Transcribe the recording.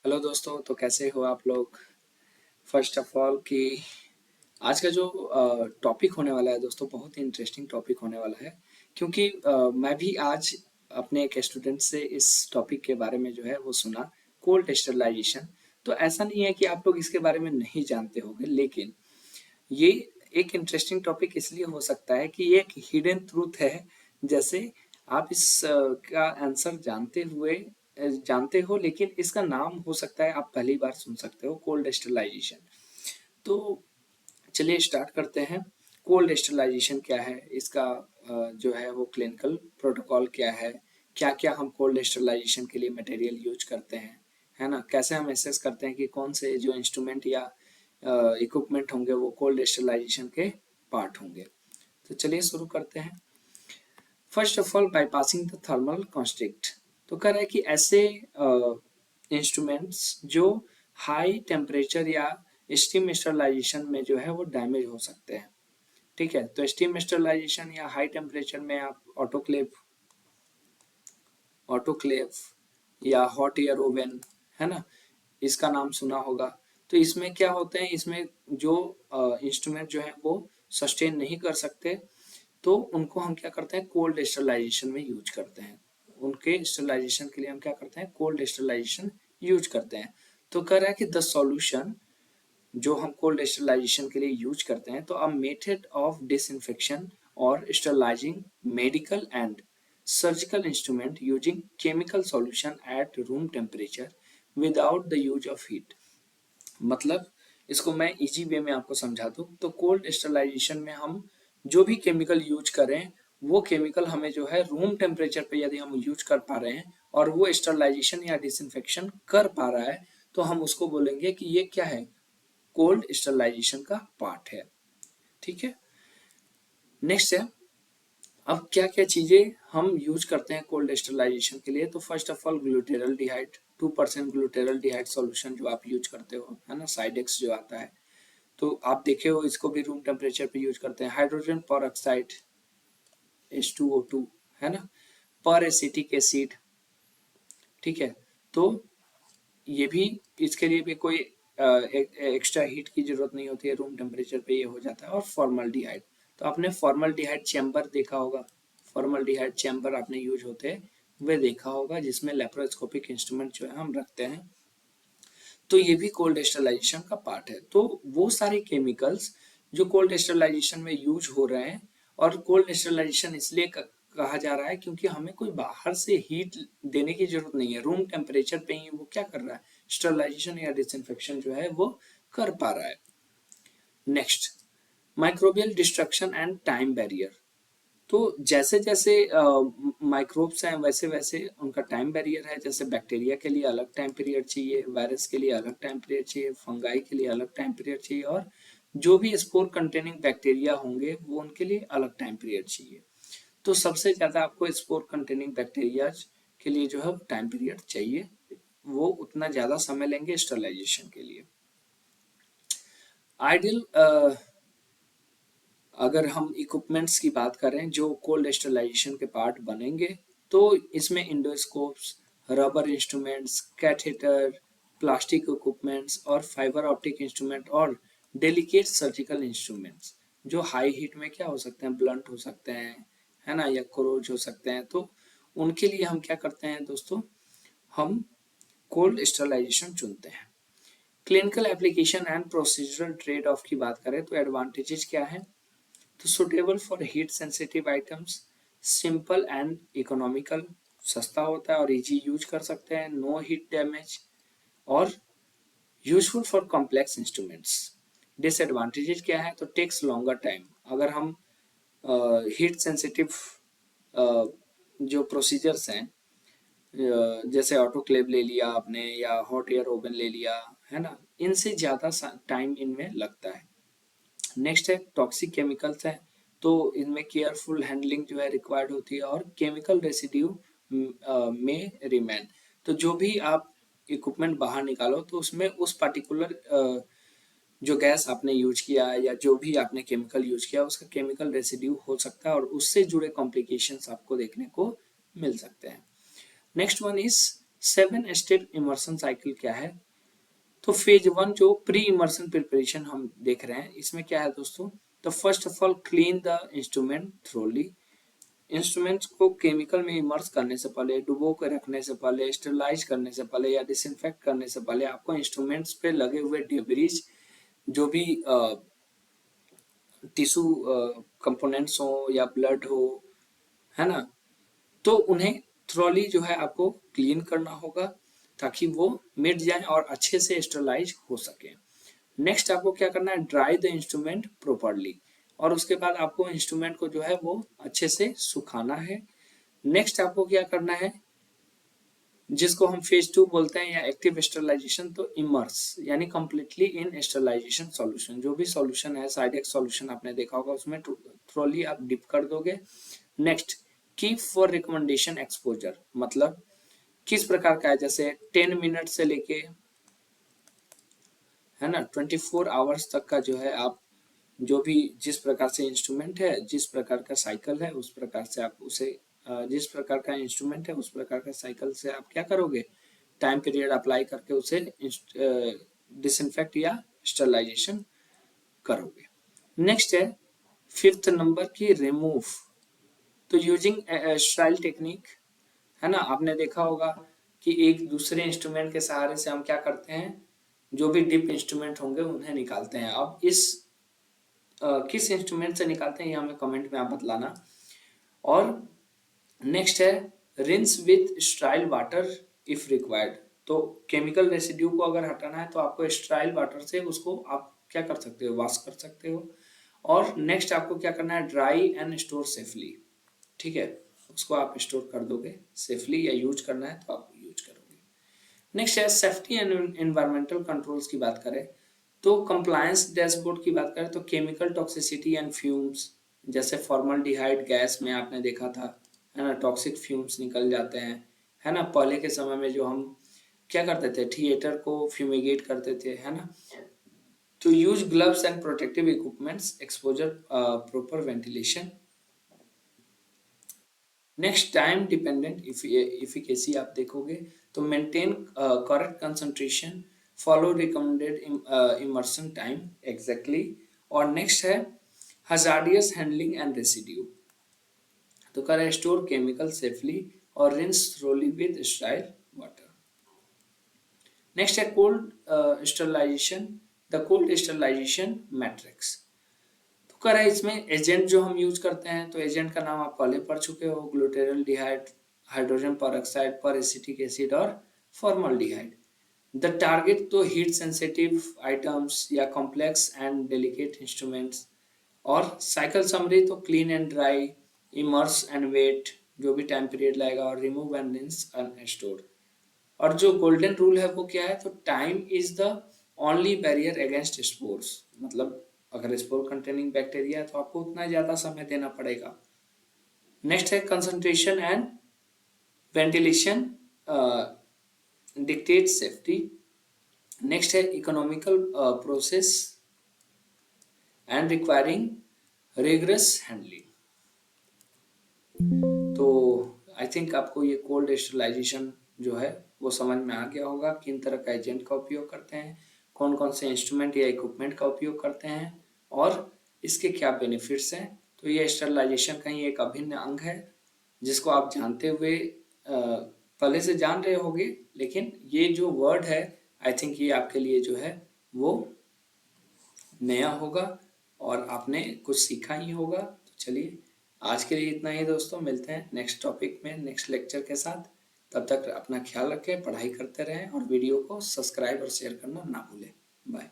Hello दोस्तों, तो कैसे हो आप लोग। फर्स्ट ऑफ ऑल कि आज का जो टॉपिक होने वाला है दोस्तों, बहुत ही इंटरेस्टिंग टॉपिक होने वाला है। क्योंकि मैं भी आज अपने एक स्टूडेंट से इस टॉपिक के बारे में जो है वो सुना, कोल्ड स्टरलाइजेशन। तो ऐसा नहीं है कि आप लोग इसके बारे में नहीं जानते होंगे, लेकिन ये एक इंटरेस्टिंग टॉपिक इसलिए हो सकता है कि ये एक हिडन ट्रूथ है। जैसे आप इस का आंसर जानते हो, लेकिन इसका नाम हो सकता है आप पहली बार सुन सकते हो, कोल्ड स्टरलाइजेशन। तो चलिए स्टार्ट करते हैं। कोल्ड स्टरलाइजेशन क्या है, इसका जो है वो क्लिनिकल प्रोटोकॉल क्या है, क्या क्या हम कोल्ड स्टरलाइजेशन के लिए मटेरियल यूज करते हैं, है ना। कैसे हम एसेस करते हैं कि कौन से जो इंस्ट्रूमेंट या इक्विपमेंट होंगे वो कोल्ड स्टरलाइजेशन के पार्ट होंगे। तो चलिए शुरू करते हैं। First of all, bypassing the thermal constrict. तो कह रहा है कि ऐसे इंस्ट्रूमेंट्स जो हाई टेम्परेचर या स्टीम स्टरलाइजेशन में जो है वो डैमेज हो सकते हैं। ठीक है, तो स्टीम स्टरलाइजेशन या हाई टेम्परेचर में आप ऑटोक्लेव या हॉट एयर ओवन, है ना, इसका नाम सुना होगा। तो इसमें क्या होते हैं, इसमें जो इंस्ट्रूमेंट जो है वो सस्टेन नहीं कर सकते, तो उनको हम क्या करते हैं, कोल्ड स्टरलाइजेशन में यूज करते हैं। उनके स्टरलाइजेशन के लिए हम क्या करते हैं, कोल्ड स्टरलाइजेशन यूज करते हैं। तो कह रहा है कि द सॉल्यूशन जो हम कोल्ड स्टरलाइजेशन के लिए यूज करते हैं, तो अ मेथड ऑफ डिसइंफेक्शन और sterilising medical and surgical instrument using chemical solution at room temperature without the use of heat. मतलब इसको मैं इजी वे में आपको समझा दूं, तो कोल्ड स्टरलाइजेशन में हम जो भी केमिकल यूज करें, वो केमिकल हमें जो है रूम टेम्परेचर पे यदि हम यूज कर पा रहे हैं और वो स्टरलाइजेशन या डिसइंफेक्शन कर पा रहा है, तो हम उसको बोलेंगे कि ये क्या है, कोल्ड स्टरलाइजेशन का पार्ट है। ठीक है, नेक्स्ट है, अब क्या क्या चीजें हम यूज करते हैं कोल्ड स्टरलाइजेशन के लिए। तो फर्स्ट ऑफ ऑल, ग्लूटेरल 2% ग्लूटेरल सॉल्यूशन जो आप यूज करते हो, है ना, साइडेक्स जो आता है, तो आप देखे हो, इसको भी रूम टेम्परेचर पे यूज करते हैं। हाइड्रोजन पर ऑक्साइड H2O2, है ना, पर एसिटिक एसिड। ठीक है, तो ये भी, इसके लिए भी कोई एक्स्ट्रा हीट की जरूरत नहीं होती है, रूम टेम्परेचर पे ये हो जाता है। और फॉर्मल्डिहाइड, तो आपने फॉर्मल्डिहाइड चैम्बर देखा होगा, फॉर्मल्डिहाइड चैम्बर आपने यूज होते हुए देखा होगा, जिसमें लेप्रोस्कोपिक इंस्ट्रूमेंट जो है हम रखते हैं। तो ये भी कोल्ड स्टरलाइजेशन का पार्ट है। तो वो सारे केमिकल्स जो कोल्ड स्टरलाइजेशन में यूज हो रहे हैं, और कोल्ड स्टरलाइजेशन इसलिए कहा जा रहा है क्योंकि हमें कोई बाहर से हीट देने की जरूरत नहीं है, रूम टेम्परेचर पे ही वो क्या कर रहा है, स्टरलाइजेशन या डिसइंफेक्शन जो है वो कर पा रहा है। Next, microbial destruction and time barrier. तो जैसे जैसे माइक्रोब्स हैं, वैसे वैसे उनका टाइम बैरियर है। जैसे बैक्टीरिया के लिए अलग टाइम पीरियड चाहिए, वायरस के लिए अलग टाइम पीरियड चाहिए, फंगाई के लिए अलग टाइम पीरियड चाहिए, और जो भी स्पोर कंटेनिंग बैक्टीरिया होंगे वो उनके लिए अलग टाइम पीरियड चाहिए। तो सबसे ज्यादा आपको स्पोर कंटेनिंग बैक्टीरिया के लिए जो है टाइम पीरियड चाहिए, वो उतना ज्यादा समय लेंगे स्टरलाइजेशन के लिए। आइडियल, अगर हम इक्विपमेंट्स की बात करें जो कोल्ड स्टरलाइजेशन के पार्ट बनेंगे, तो इसमें endoscopes, rubber instruments, catheter, plastic equipments और फाइबर ऑप्टिक इंस्ट्रूमेंट और डेलिकेट सर्जिकल इंस्ट्रूमेंट्स जो हाई हीट में क्या हो सकते हैं, ब्लंट हो सकते हैं, है ना, या क्रोज हो सकते हैं। तो उनके लिए हम क्या करते हैं दोस्तों, हम कोल्ड स्टरलाइजेशन चुनते हैं। Clinical application and procedural trade off की बात करें तो एडवांटेजेस क्या है, तो suitable for heat sensitive items, simple and economical, सस्ता होता है और इजी यूज कर सकते हैं, नो हीट डैमेज, और useful for complex instruments. Disadvantages क्या है, तो टेक्स लॉन्गर टाइम। अगर हम हीट सेंसिटिव जो प्रोसीजर्स हैं, जैसे ऑटोक्लेव ले लिया आपने या हॉट एयर ओवन ले लिया, है ना, इनसे ज्यादा टाइम इनमें लगता है। नेक्स्ट है, टॉक्सिक केमिकल्स है, तो इनमें केयरफुल हैंडलिंग जो है रिक्वायर्ड होती है, और केमिकल रेसिड्यू में रिमेन। तो जो भी आप इक्विपमेंट बाहर निकालो, तो उसमें उस पर्टिकुलर जो गैस आपने यूज किया है या जो भी आपने केमिकल यूज किया, उसका केमिकल रेसिड्यू हो सकता है, और उससे जुड़े कॉम्प्लिकेशंस आपको देखने को मिल सकते हैं। Next one is 7 step immersion cycle क्या है? तो फेज 1 जो प्री इमर्शन प्रिपरेशन हम देख रहे हैं, इसमें क्या है दोस्तों? तो first of all clean the instrument thoroughly. Instruments को केमिकल में इमर्स करने से पहले, डुबो के रखने से पहले, स्टरलाइज करने से पहले या डिसइंफेक्ट करने से पहले आपको इंस्ट्रूमेंट्स पे लगे हुए डेब्रिज, जो भी टिश्यू कंपोनेंट्स हो या ब्लड हो, है ना, तो उन्हें थ्रोली जो है आपको क्लीन करना होगा ताकि वो मिट जाए और अच्छे से स्टरलाइज हो सके। नेक्स्ट आपको क्या करना है? ड्राई द इंस्ट्रूमेंट प्रॉपरली, और उसके बाद आपको इंस्ट्रूमेंट को जो है वो अच्छे से सुखाना है। नेक्स्ट आपको क्या करना है, जिसको हम फेज 2 बोलते हैं या एक्टिव स्टरलाइजेशन, तो इमर्स यानी कंप्लीटली इन स्टरलाइजेशन सॉल्यूशन। जो भी सॉल्यूशन है, साइडेक्स सॉल्यूशन आपने देखा होगा, उसमें थ्रोली आप डिप कर दोगे। Next, keep for recommendation exposure, मतलब किस प्रकार का है, जैसे 10 मिनट से लेके, है ना, 24 आवर्स तक का जो है आप जो भी जिस प्रकार से इंस्ट्रूमेंट है, जिस प्रकार का साइकिल है, उस प्रकार से आप उसे जिस प्रकार का इंस्ट्रूमेंट है उस प्रकार का साइकिल से आप क्या करोगे? टाइम पीरियड अप्लाई करके उसे डिसइंफेक्ट या स्टरलाइजेशन करोगे। नेक्स्ट है 5th नंबर की रिमूव। तो यूजिंग स्टाइल टेक्निक, है ना, आपने देखा होगा कि एक दूसरे इंस्ट्रूमेंट के सहारे से हम क्या करते हैं, जो भी डिप इंस्ट्रूमेंट होंगे उन्हें निकालते हैं। अब इस किस इंस्ट्रूमेंट से निकालते हैं ये हमें कमेंट में आप बतलाना। और नेक्स्ट है rinse with style water if required. तो केमिकल रेसिड्यू को अगर हटाना है तो आपको स्टाइल वाटर से उसको आप क्या कर सकते हो? वॉश कर सकते हो। और नेक्स्ट आपको क्या करना है? Dry and store safely. ठीक है, उसको आप स्टोर कर दोगे सेफली, या यूज करना है तो आप यूज करोगे। नेक्स्ट है सेफ्टी एंड एनवायरमेंटल कंट्रोल्स की बात करें तो कंप्लायंस डैशबोर्ड की बात करें तो केमिकल टॉक्सिसिटी एंड फ्यूम्स, जैसे फॉर्मल्डिहाइड गैस में आपने देखा था, है ना, टॉक्सिक फ्यूम्स निकल जाते हैं, है ना। पहले के समय में जो हम क्या करते थे, थिएटर को फ्यूमिगेट करते थे, है ना। तो use gloves and protective equipments, exposure, proper ventilation. Next time dependent efficacy आप देखोगे तो maintain correct concentration, follow recommended immersion time exactly. और नेक्स्ट है हजार्डियस हैंडलिंग एंड रेसिड्यू, तो करें स्टोर केमिकल सेफली और rinse thoroughly with sterile water. Next है cold sterilization, the cold sterilization matrix. तो करें इसमें एजेंट जो हम यूज करते हैं, तो एजेंट का नाम आप पहले पढ़ चुके हो, glutaraldehyde, hydrogen peroxide, peracetic acid और फॉर्मल्डिहाइड। द टारगेट तो हीट सेंसिटिव आइटम्स या कॉम्प्लेक्स एंड डेलिकेट इंस्ट्रूमेंट्स। और साइकिल समरी तो clean and dry, immerse and wait, जो भी टाइम पीरियड लगेगा, और remove and rinse and store. और जो गोल्डन रूल है वो क्या है, तो time is the only barrier against spores, मतलब अगर स्पोर कंटेनिंग बैक्टीरिया है तो आपको उतना ज्यादा समय देना पड़ेगा। नेक्स्ट है concentration and ventilation dictate safety. Next है economical process and requiring rigorous handling. तो आई थिंक आपको ये कोल्ड स्टरलाइजेशन जो है वो समझ में आ गया होगा, किन तरह का एजेंट का उपयोग करते हैं, कौन कौन से इंस्ट्रूमेंट या इक्विपमेंट का उपयोग करते हैं, और इसके क्या बेनिफिट्स हैं। तो ये स्टरलाइजेशन का ही एक अभिन्न अंग है जिसको आप जानते हुए पहले से जान रहे होंगे, लेकिन ये जो वर्ड है आई थिंक ये आपके लिए जो है वो नया होगा और आपने कुछ सीखा ही होगा। तो चलिए आज के लिए इतना ही दोस्तों, मिलते हैं नेक्स्ट टॉपिक में, नेक्स्ट लेक्चर के साथ। तब तक अपना ख्याल रखें, पढ़ाई करते रहें और वीडियो को सब्सक्राइब और शेयर करना ना भूलें। बाय।